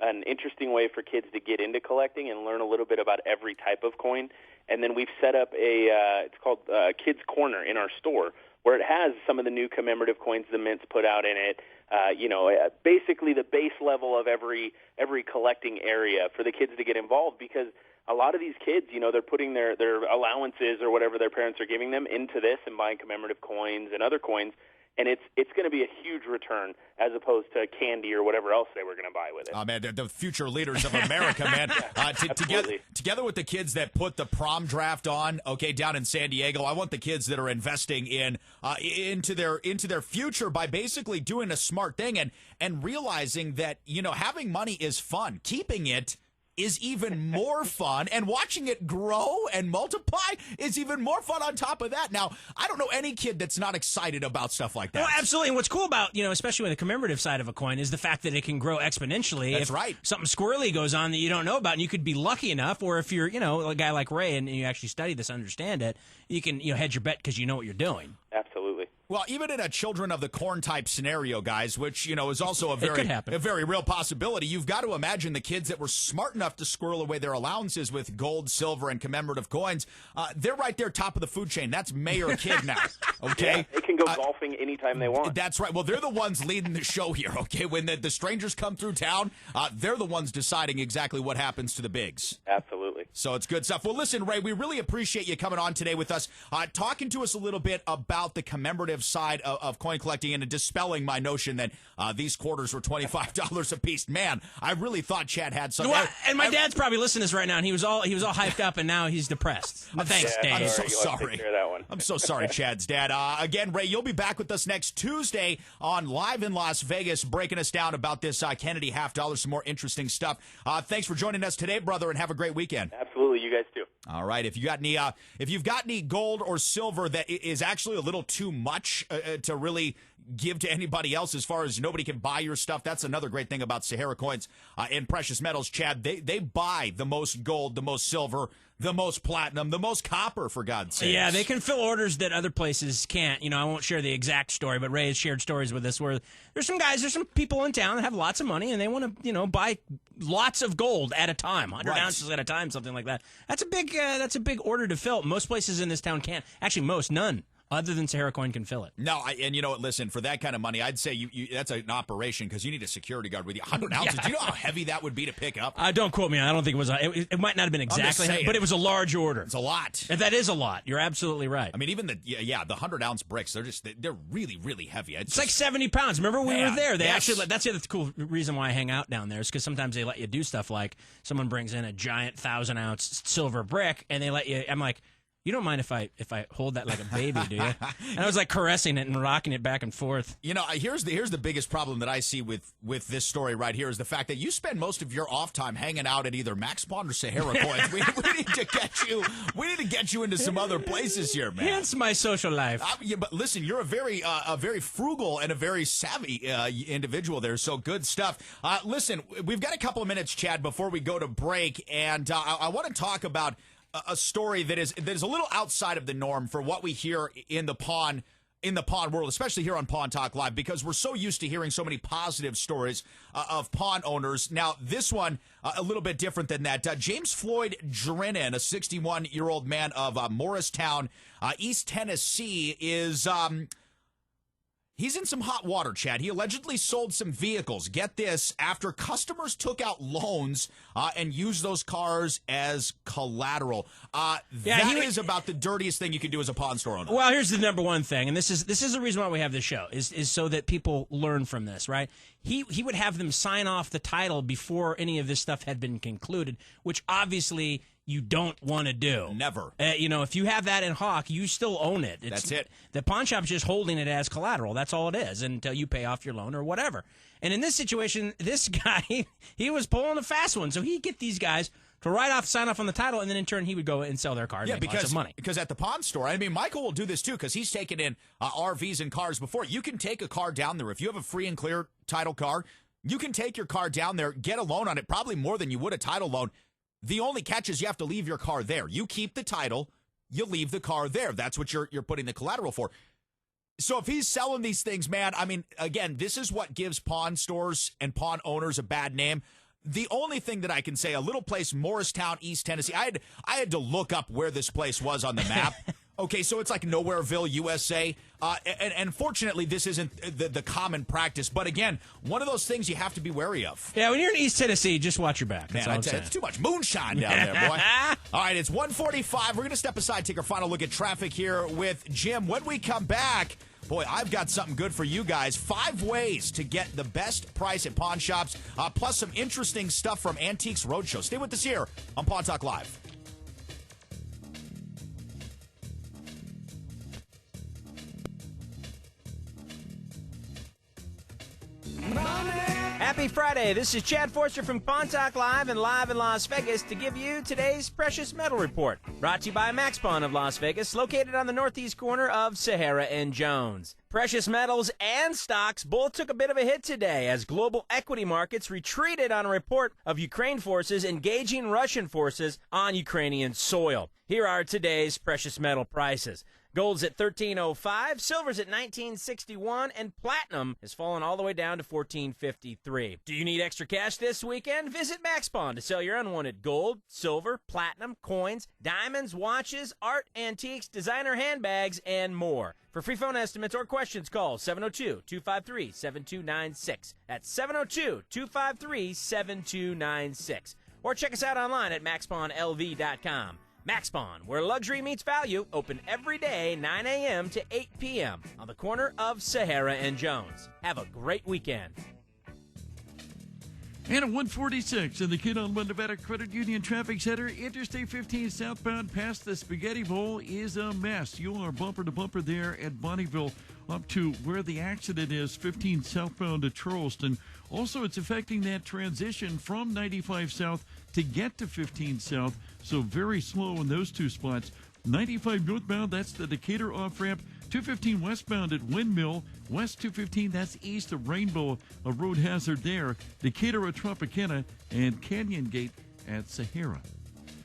an interesting way for kids to get into collecting and learn a little bit about every type of coin. And then we've set up it's called Kids Corner in our store, where it has some of the new commemorative coins the Mint's put out in it. Basically the base level of every collecting area for the kids to get involved, because a lot of these kids, they're putting their allowances or whatever their parents are giving them into this and buying commemorative coins and other coins. And it's going to be a huge return as opposed to candy or whatever else they were going to buy with it. Oh, man, they're the future leaders of America, man. Together with the kids that put the prom draft on, down in San Diego, I want the kids that are investing into their future by basically doing a smart thing and realizing that, having money is fun. Keeping it is even more fun, and watching it grow and multiply is even more fun on top of that. Now, I don't know any kid that's not excited about stuff like that. Well, absolutely. And what's cool about, especially with the commemorative side of a coin, is the fact that it can grow exponentially. That's right. Something squirrely goes on that you don't know about, and you could be lucky enough, or if you're, a guy like Ray and you actually study this, understand it, you can, hedge your bet because you know what you're doing. Absolutely. Well, even in a Children of the Corn type scenario, guys, which, is also a very real possibility, you've got to imagine the kids that were smart enough to squirrel away their allowances with gold, silver, and commemorative coins. They're right there top of the food chain. That's mayor kid now, okay? Yeah, they can go golfing anytime they want. That's right. Well, they're the ones leading the show here, okay? When the strangers come through town, they're the ones deciding exactly what happens to the bigs. Absolutely. So it's good stuff. Well, listen, Ray, we really appreciate you coming on today with us, talking to us a little bit about the commemorative side of coin collecting and dispelling my notion that these quarters were $25 a piece. Man, I really thought Chad had something. Well, and my dad's probably listening to this right now, and he was all hyped up, and now he's depressed. Thanks, Dave. I'm so sorry. I'm so sorry, Chad's dad. Again, Ray, you'll be back with us next Tuesday on Live in Las Vegas, breaking us down about this Kennedy $50, some more interesting stuff. Thanks for joining us today, brother, and have a great weekend. Absolutely, you guys too. All right, if you've got any gold or silver that is actually a little too much to really give to anybody else, as far as nobody can buy your stuff, that's another great thing about Sahara Coins and Precious Metals, Chad. They buy the most gold, the most silver, the most platinum, the most copper, for God's sake. Yeah, they can fill orders that other places can't. I won't share the exact story, but Ray has shared stories with us where there's some people in town that have lots of money and they want to, buy lots of gold at a time, 100 ounces at a time, something like that. That's a big order to fill. Most places in this town can't. Actually, none. Other than Sahara Coin can fill it. No, and you know what? Listen, for that kind of money, I'd say you that's an operation because you need a security guard with you. 100 ounces. Yeah. Do you know how heavy that would be to pick up? Don't quote me. I don't think it was. It might not have been exactly, heavy, but it was a large order. It's a lot. And that is a lot. You're absolutely right. I mean, even the 100-ounce bricks, they're really, really heavy. It's like 70 pounds. Remember we were there? They actually. That's the other cool reason why I hang out down there is because sometimes they let you do stuff like someone brings in a giant 1,000-ounce silver brick and they let you. I'm like, you don't mind if I hold that like a baby, do you? And I was like caressing it and rocking it back and forth. Here's the biggest problem that I see with this story right here is the fact that you spend most of your off time hanging out at either Max Pawn or Sahara Coins. We need to get you into some other places here, man. Hence my social life. But listen, you're a very frugal and a very savvy individual there. So good stuff. Listen, we've got a couple of minutes, Chad, before we go to break, and I want to talk about a story that is a little outside of the norm for what we hear in the pawn world, especially here on Pawn Talk Live, because we're so used to hearing so many positive stories of pawn owners. Now, this one, a little bit different than that. James Floyd Drennan, a 61-year-old man of Morristown, East Tennessee, is... He's in some hot water, Chad. He allegedly sold some vehicles. Get this, after customers took out loans and used those cars as collateral. That is about the dirtiest thing you can do as a pawn store owner. Well, here's the number one thing, and this is the reason why we have this show, is so that people learn from this, right? He would have them sign off the title before any of this stuff had been concluded, which obviously you don't want to do. Never. If you have that in Hawk, you still own it. That's it. The pawn shop's just holding it as collateral. That's all it is until you pay off your loan or whatever. And in this situation, this guy, he was pulling a fast one. So he'd get these guys to sign off on the title, and then in turn he would go and sell their car and make lots of money. Because at the pawn store, I mean, Michael will do this too because he's taken in RVs and cars before. You can take a car down there. If you have a free and clear title car, you can take your car down there, get a loan on it, probably more than you would a title loan. The only catch is you have to leave your car there. You keep the title, you leave the car there. That's what you're putting the collateral for. So if he's selling these things, man, I mean, again, this is what gives pawn stores and pawn owners a bad name. The only thing that I can say, a little place, Morristown, East Tennessee, I had to look up where this place was on the map. Okay, so it's like Nowhereville, USA. And fortunately, this isn't the common practice. But again, one of those things you have to be wary of. Yeah, when you're in East Tennessee, just watch your back. That's all I'm saying. It's too much moonshine down there, boy. All right, it's 1:45. We're going to step aside, take our final look at traffic here with Jim. When we come back, boy, I've got something good for you guys. 5 ways to get the best price at pawn shops, plus some interesting stuff from Antiques Roadshow. Stay with us here on Pawn Talk Live. Happy Friday. This is Chad Forster from Pawn Talk Live and live in Las Vegas to give you today's Precious Metal Report. Brought to you by Max Pawn of Las Vegas, located on the northeast corner of Sahara and Jones. Precious metals and stocks both took a bit of a hit today as global equity markets retreated on a report of Ukraine forces engaging Russian forces on Ukrainian soil. Here are today's precious metal prices. Gold's at $13.05, silver's at $19.61, and platinum has fallen all the way down to $14.53. Do you need extra cash this weekend? Visit Max Pawn to sell your unwanted gold, silver, platinum, coins, diamonds, watches, art, antiques, designer handbags, and more. For free phone estimates or questions, call 702-253-7296. That's 702-253-7296. Or check us out online at maxpawnlv.com. Max Pawn, where luxury meets value, open every day 9 a.m. to 8 p.m. on the corner of Sahara and Jones. Have a great weekend. And at 146 in the Kidon Nevada Credit Union Traffic Center, Interstate 15 southbound past the Spaghetti Bowl is a mess. You are bumper to bumper there at Bonneville up to where the accident is, 15 southbound to Charleston. Also, it's affecting that transition from 95 south to get to 15 south, so very slow in those two spots. 95 northbound, that's the Decatur off-ramp. 215 westbound at Windmill. West 215, that's east of Rainbow, a road hazard there. Decatur at Tropicana and Canyon Gate at Sahara.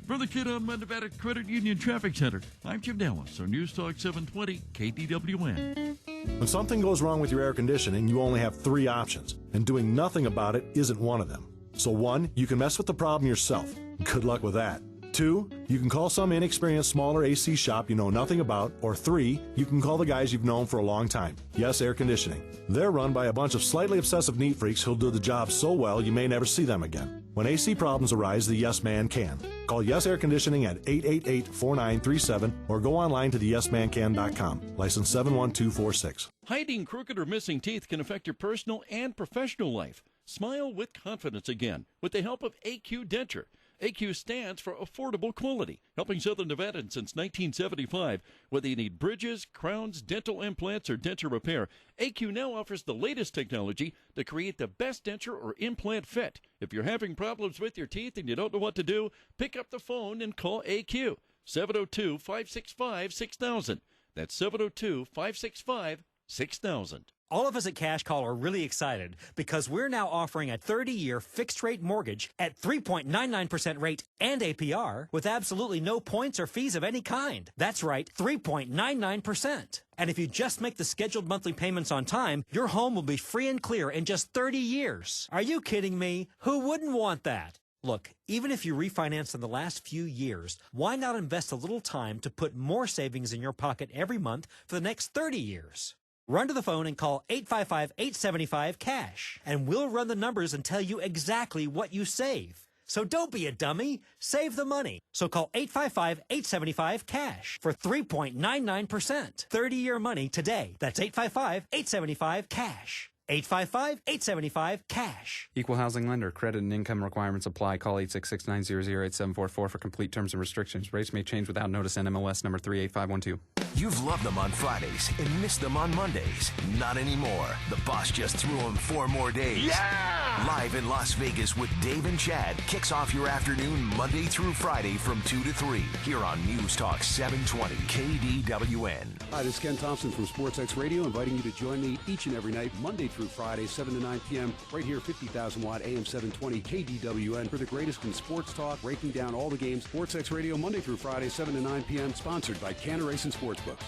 From the Kidon Nevada Credit Union Traffic Center, I'm Jim Dallas on News Talk 720 KDWN. When something goes wrong with your air conditioning, you only have 3 options, and doing nothing about it isn't one of them. So 1, you can mess with the problem yourself. Good luck with that. 2, you can call some inexperienced smaller AC shop you know nothing about. Or 3, you can call the guys you've known for a long time. Yes Air Conditioning. They're run by a bunch of slightly obsessive neat freaks who'll do the job so well you may never see them again. When AC problems arise, the Yes Man can. Call Yes Air Conditioning at 888-4937 or go online to theyesmancan.com. License 71246. Hiding crooked or missing teeth can affect your personal and professional life. Smile with confidence again with the help of AQ Denture. AQ stands for affordable quality, helping Southern Nevadans since 1975. Whether you need bridges, crowns, dental implants, or denture repair, AQ now offers the latest technology to create the best denture or implant fit. If you're having problems with your teeth and you don't know what to do, pick up the phone and call AQ. 702-565-6000. That's 702-565-6000. All of us at Cash Call are really excited because we're now offering a 30-year fixed-rate mortgage at 3.99% rate and APR with absolutely no points or fees of any kind. That's right, 3.99%. And if you just make the scheduled monthly payments on time, your home will be free and clear in just 30 years. Are you kidding me? Who wouldn't want that? Look, even if you refinanced in the last few years, why not invest a little time to put more savings in your pocket every month for the next 30 years? Run to the phone and call 855-875-CASH, and we'll run the numbers and tell you exactly what you save. So don't be a dummy. Save the money. So call 855-875-CASH for 3.99%. 30-year money today. That's 855-875-CASH. 855-875-CASH. Equal housing lender. Credit and income requirements apply. Call 866-900-8744 for complete terms and restrictions. Rates may change without notice. NMLS number 38512. You've loved them on Fridays and missed them on Mondays. Not anymore. The boss just threw them 4 more days. Yeah! Live in Las Vegas with Dave and Chad kicks off your afternoon Monday through Friday from 2 to 3 here on News Talk 720 KDWN. Hi, this is Ken Thompson from SportsX Radio, inviting you to join me each and every night, Monday through Friday, 7 to 9 p.m., right here, 50,000 watt AM 720 KDWN, for the greatest in sports talk, breaking down all the games. SportsX Radio, Monday through Friday, 7 to 9 p.m., sponsored by Canna Racing Sportsbooks.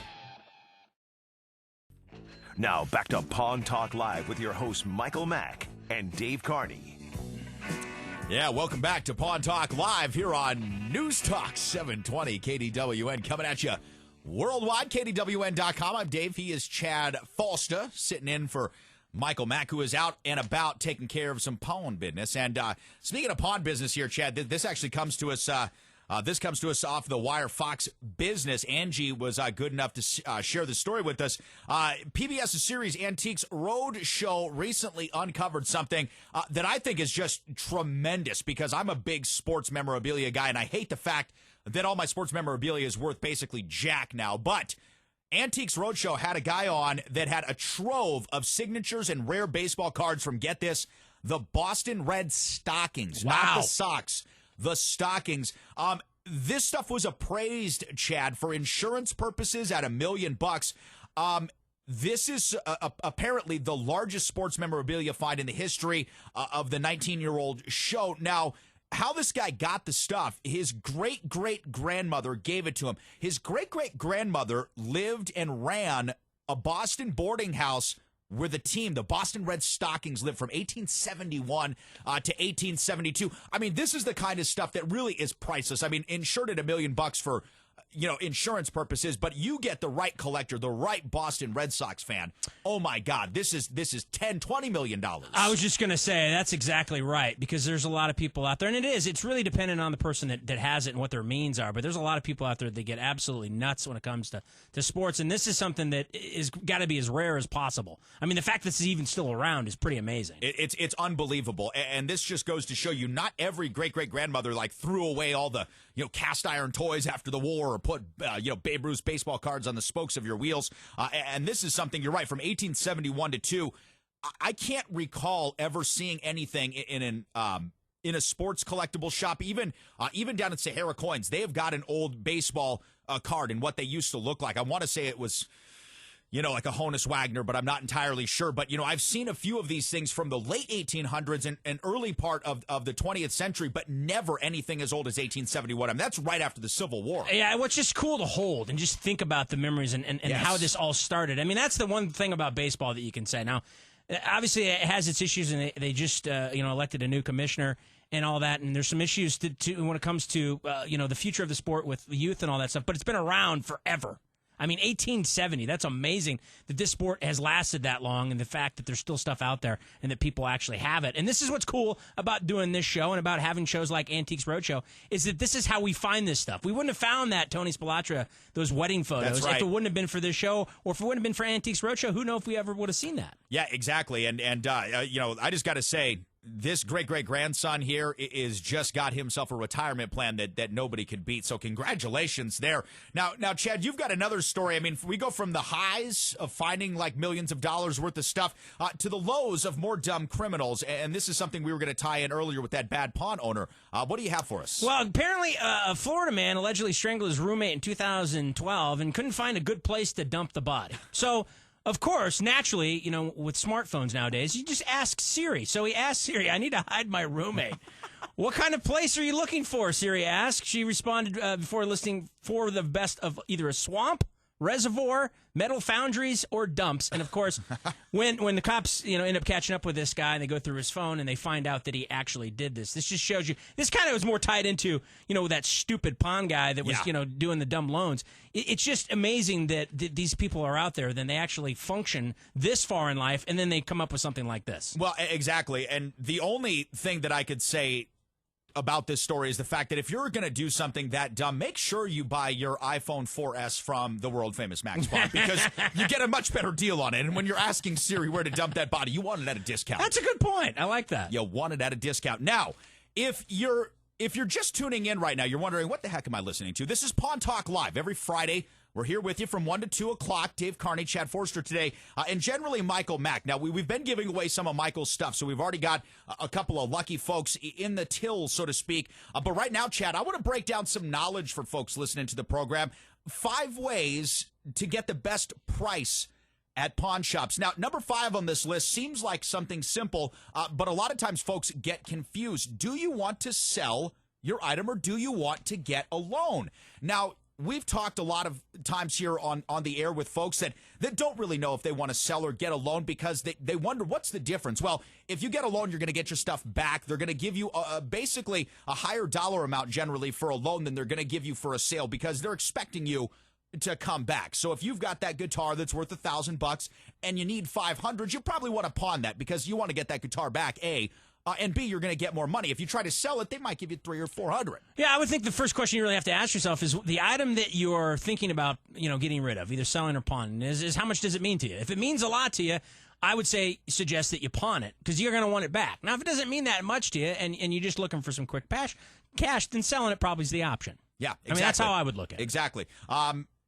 Now back to Pawn Talk Live with your hosts Michael Mack and Dave Carney. Yeah, welcome back to Pawn Talk Live here on News Talk 720 KDWN, coming at you worldwide, KDWN.com. I'm Dave. He is Chad Falsta, sitting in for Michael Mack, who is out and about taking care of some pawn business. And speaking of pawn business here, Chad, this actually comes to us. This comes to us off the Wire Fox Business. Angie was good enough to share the story with us. PBS's series Antiques Roadshow recently uncovered something that I think is just tremendous, because I'm a big sports memorabilia guy, and I hate the fact that all my sports memorabilia is worth basically jack now. But Antiques Roadshow had a guy on that had a trove of signatures and rare baseball cards from, get this, the Boston Red Stockings, not the Sox. The stockings. This stuff was appraised, Chad, for insurance purposes at $1 million. This is apparently the largest sports memorabilia find in the history of the 19-year-old show. Now, how this guy got the stuff, his great-great-grandmother gave it to him. His great-great-grandmother lived and ran a Boston boarding house where the team, the Boston Red Stockings, lived from 1871 to 1872. I mean, this is the kind of stuff that really is priceless. I mean, insured at $1 million for, insurance purposes, but you get the right collector, the right Boston Red Sox fan. Oh my God, this is $10-20 million. I was just going to say that's exactly right, because there's a lot of people out there, and it's really dependent on the person that has it and what their means are. But there's a lot of people out there that get absolutely nuts when it comes to sports, and this is something that is got to be as rare as possible. I mean, the fact that this is even still around is pretty amazing. It's unbelievable, and this just goes to show you not every great-great-grandmother threw away all the cast iron toys after the war, or put Babe Ruth's baseball cards on the spokes of your wheels. And this is something, you're right, from 1871 to 2. I can't recall ever seeing anything in a sports collectible shop, even down at Sahara Coins. They have got an old baseball card and what they used to look like. I want to say it was, like a Honus Wagner, but I'm not entirely sure. But, I've seen a few of these things from the late 1800s and early part of the 20th century, but never anything as old as 1871. I mean, that's right after the Civil War. Yeah, what's just cool to hold and just think about the memories and Yes. how this all started. I mean, that's the one thing about baseball that you can say. Now, obviously, it has its issues, and they just, elected a new commissioner and all that, and there's some issues to when it comes to, the future of the sport with youth and all that stuff, but it's been around forever. I mean, 1870, that's amazing that this sport has lasted that long, and the fact that there's still stuff out there and that people actually have it. And this is what's cool about doing this show and about having shows like Antiques Roadshow, is that this is how we find this stuff. We wouldn't have found that Tony Spilatra, those wedding photos, That's right. if it wouldn't have been for this show, or if it wouldn't have been for Antiques Roadshow. Who knows if we ever would have seen that. Yeah, exactly. And I just got to say, this great-great-grandson here is just got himself a retirement plan that nobody could beat. So congratulations there. Now, Chad, you've got another story. I mean, we go from the highs of finding millions of dollars worth of stuff to the lows of more dumb criminals. And this is something we were going to tie in earlier with that bad pawn owner. What do you have for us? Well, apparently a Florida man allegedly strangled his roommate in 2012 and couldn't find a good place to dump the body. So, of course, naturally, with smartphones nowadays, you just ask Siri. So he asked Siri, I need to hide my roommate. What kind of place are you looking for, Siri asked. She responded before listing for the best of either a swamp, reservoir, metal foundries, or dumps. And, of course, when the cops end up catching up with this guy and they go through his phone and they find out that he actually did this, this just shows you, this kind of was more tied into, that stupid pawn guy that was, doing the dumb loans. It's just amazing that these people are out there, then they actually function this far in life, and then they come up with something like this. Well, exactly. And the only thing that I could say about this story is the fact that if you're going to do something that dumb, make sure you buy your iPhone 4S from the world famous Max Pawn, because you get a much better deal on it. And when you're asking Siri where to dump that body, you want it at a discount. That's a good point. I like that. You want it at a discount. Now, if you're just tuning in right now, you're wondering, what the heck am I listening to? This is Pawn Talk Live every Friday, We're here with you from 1 to 2 o'clock. Dave Carney, Chad Forster today, and generally Michael Mack. Now, we've been giving away some of Michael's stuff, so we've already got a couple of lucky folks in the till, so to speak. But right now, Chad, I want to break down some knowledge for folks listening to the program. 5 ways to get the best price at pawn shops. Now, number 5 on this list seems like something simple, but a lot of times folks get confused. Do you want to sell your item or do you want to get a loan? Now, we've talked a lot of times here on the air with folks that don't really know if they want to sell or get a loan because they wonder what's the difference. Well, if you get a loan, you're going to get your stuff back. They're going to give you basically a higher dollar amount generally for a loan than they're going to give you for a sale because they're expecting you to come back. So if you've got that guitar that's worth $1,000 and you need $500, you probably want to pawn that because you want to get that guitar back, A. And B, you're going to get more money. If you try to sell it, they might give you $300 or $400. Yeah, I would think the first question you really have to ask yourself is the item that you're thinking about, getting rid of, either selling or pawning, is how much does it mean to you? If it means a lot to you, I would suggest that you pawn it because you're going to want it back. Now, if it doesn't mean that much to you and you're just looking for some quick cash, then selling it probably is the option. Yeah, exactly. I mean, that's how I would look at it. Exactly.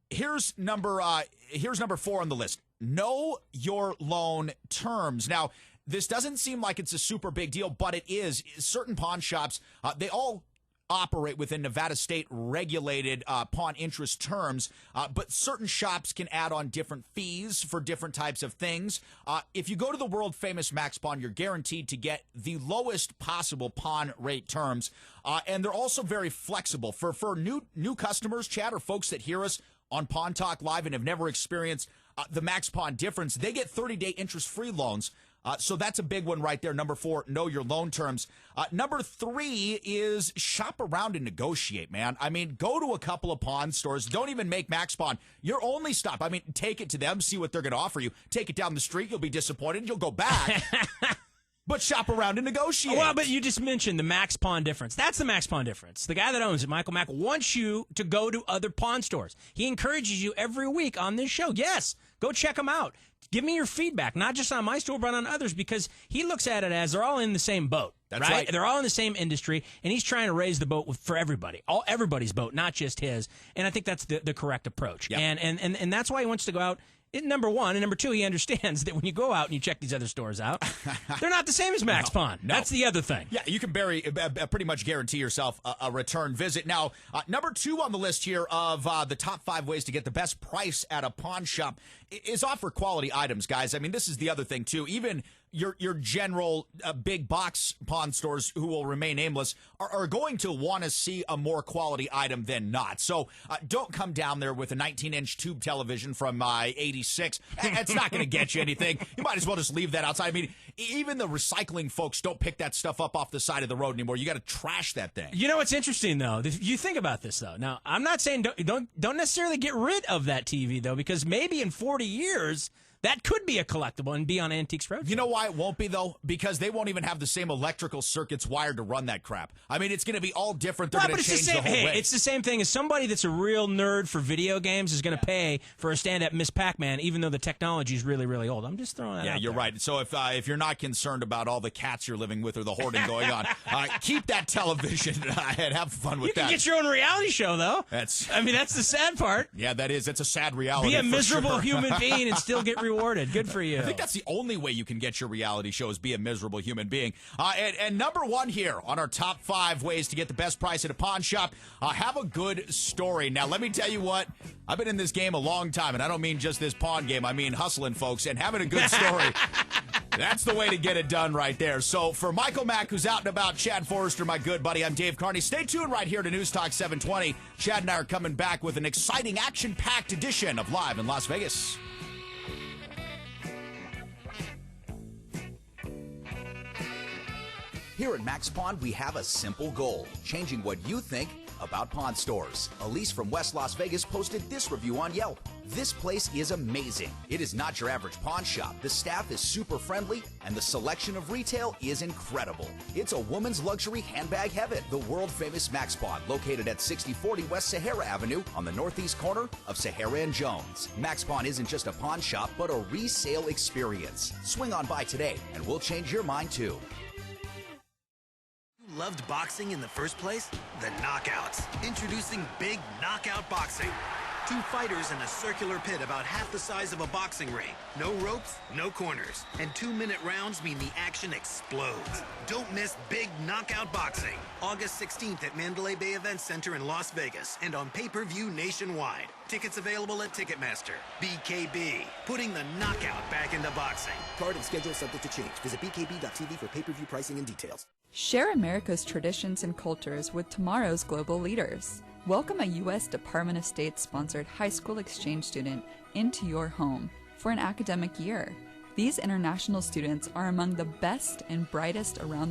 Here's number 4 on the list. Know your loan terms. Now, this doesn't seem like it's a super big deal, but it is. Certain pawn shops, they all operate within Nevada state regulated pawn interest terms, but certain shops can add on different fees for different types of things. If you go to the world famous Max Pawn, you're guaranteed to get the lowest possible pawn rate terms, and they're also very flexible. For new customers, Chad, or folks that hear us on Pawn Talk Live and have never experienced the Max Pawn difference, they get 30-day interest-free loans. So that's a big one right there. Number 4, know your loan terms. Number 3 is shop around and negotiate, man. I mean, go to a couple of pawn stores. Don't even make Max Pawn your only stop. I mean, take it to them, see what they're going to offer you. Take it down the street. You'll be disappointed. You'll go back. But shop around and negotiate. Well, but you just mentioned the Max Pawn difference. That's the Max Pawn difference. The guy that owns it, Michael Mack, wants you to go to other pawn stores. He encourages you every week on this show. Yes, go check them out. Give me your feedback, not just on my store, but on others, because he looks at it as they're all in the same boat. That's right. They're all in the same industry, and he's trying to raise the boat for everybody, everybody's boat, not just his. And I think that's the correct approach. Yep. And that's why he wants to go out. Number 1, and number 2, he understands that when you go out and you check these other stores out, they're not the same as Max Pawn. No. That's the other thing. Yeah, you can pretty much guarantee yourself a return visit. Now, number 2 on the list here of the top 5 ways to get the best price at a pawn shop is offer quality items, guys. I mean, this is the other thing, too. Even your general big box pawn stores who will remain nameless are going to want to see a more quality item than not. So don't come down there with a 19-inch tube television from 86. It's not going to get you anything. You might as well just leave that outside. I mean, even the recycling folks don't pick that stuff up off the side of the road anymore. You got to trash that thing. You know what's interesting, though? You think about this, though. Now, I'm not saying don't necessarily get rid of that TV, though, because maybe in 40 years, that could be a collectible and be on Antiques Roadshow. You know why it won't be, though? Because they won't even have the same electrical circuits wired to run that crap. I mean, it's going to be all different. They're going to change the whole way. It's the same thing as somebody that's a real nerd for video games is going to pay for a stand-up Miss Pac-Man, even though the technology is really, really old. I'm just throwing that out Yeah, you're there. right. So if you're not concerned about all the cats you're living with or the hoarding going on, keep that television and have fun with You that. can get your own reality show, though. That's Yeah, that is. It's a sad reality. Be a for miserable sure. human being and still get rewarded. Good for you. I think that's the only way you can get your reality show is be a miserable human being. And number 1 here on our top 5 ways to get the best price at a pawn shop, have a good story. Now, let me tell you what, I've been in this game a long time, and I don't mean just this pawn game. I mean hustling, folks, and having a good story. That's the way to get it done right there. So for Michael Mack, who's out and about, Chad Forrester, my good buddy, I'm Dave Carney. Stay tuned right here to News Talk 720. Chad and I are coming back with an exciting, action-packed edition of Live in Las Vegas. Here at Max Pawn, we have a simple goal, changing what you think about pawn stores. Elise from West Las Vegas posted this review on Yelp. This place is amazing. It is not your average pawn shop. The staff is super friendly, and the selection of retail is incredible. It's a woman's luxury handbag heaven. The world-famous Max Pawn, located at 6040 West Sahara Avenue on the northeast corner of Sahara and Jones. Max Pawn isn't just a pawn shop, but a resale experience. Swing on by today, and we'll change your mind, too. Loved boxing in the first place? The Knockouts. Introducing Big Knockout Boxing. Two fighters in a circular pit about half the size of a boxing ring. No ropes, no corners. And 2-minute rounds mean the action explodes. Don't miss Big Knockout Boxing. August 16th at Mandalay Bay Event Center in Las Vegas and on pay-per-view nationwide. Tickets available at Ticketmaster. BKB, putting the knockout back into boxing. Card and schedule subject to change. Visit bkb.tv for pay-per-view pricing and details. Share America's traditions and cultures with tomorrow's global leaders. Welcome a U.S. Department of State-sponsored high school exchange student into your home for an academic year. These international students are among the best and brightest around the